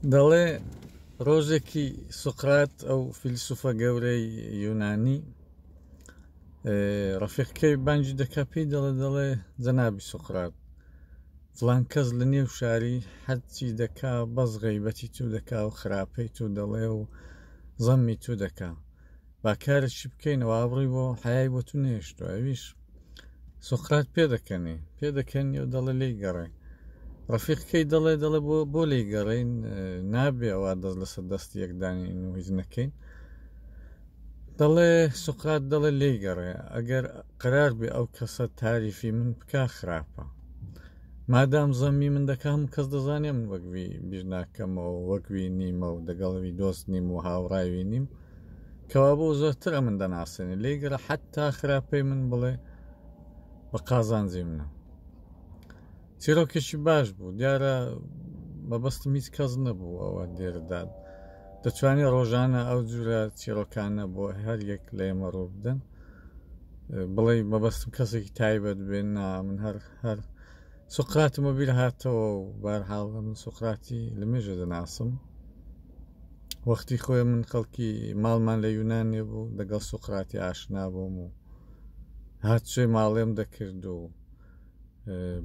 دەڵێ ڕۆژێکی سوقرات ئەو فیلسوفە گەورەی یۆنانی ڕەفیقەکەی بانگی دەکا پێی دەڵێ جەنابی سوقرات فڵان کەس لە نێو شاری هەرچی دەکا بەس غەیبەتی تو دەکا و خراپەی تو دەڵێ و زەممی تو دەکا با کارێکی بکەینەوە ئابڕووی بۆ حەیای بۆ تو نێشتووە ئەویش سوقرات پێدەکەنی و دەڵێ لێی گەڕێ ڕەفیقەکەی دەڵێ بۆ لێی گەڕێین نابێ ئەوە دەست لەسەر دەستی یەکدانین و هیچ نەکەین دەڵێ سوقرات دەڵێ لێی گەڕێ ئەگەر قرار بێ ئەو کەسە تاریفی من بکا خراپە مادام زەممی من دەکا هەموو کەس دەزانێ من وەکوی بیر ناکەمەوە وەکوی نیمە و دەگەڵەوی دۆست نیم و هاوڕاوی نیم کەوا بۆ زۆرترە من دەناسێنێ لێی گەڕە حەتا خراپەی من بڵێ بە قازانجی منە چیرۆکێکی باش بوو دیارە مەبەستم هیچ کەس نەبوو ئەوە دێرداد دەتوانێت ڕۆژانە ئەو جورە چیرۆکانە بۆ هەر یەک لە ئێمە ڕوو بدەن بڵێ مەبەستم کەسێکی تایبەت بێن من هەر سوقراتی مۆبیل هاتەوە و بارحاڵ من سوقراتی لە مێژە دەناسم وەختی خۆی من خەڵکی ماڵمان لە یونانێ بوو لەگەڵ سوقراتی ئاشنا بووم و هاتچێ ماڵێم دەکرد و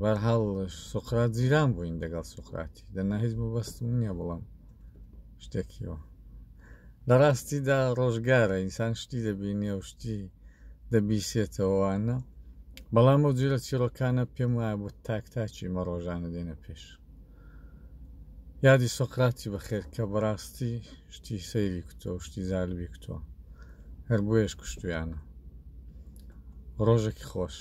بارحاڵ سوقرات جیران بووین لەگەڵ سوقراتی دەنا هیچ مەبەستم نییە بڵام شتێکیەوە لە ڕاستیدا ڕۆژگارە ئینسان شتی دەبینێ و شتی دەبیسێتەوەوانە بەڵام ئەو جورە چیرۆکانە پێم وایە بۆ تاکتاکی مە ڕۆژانە دێنە پێش یادی سۆقراتی بەخێر کە بەڕاستی شتی سەیری کتۆ شتی زالبی کتۆ هەر بۆیەش کوشتویانە ڕۆژێکی خۆش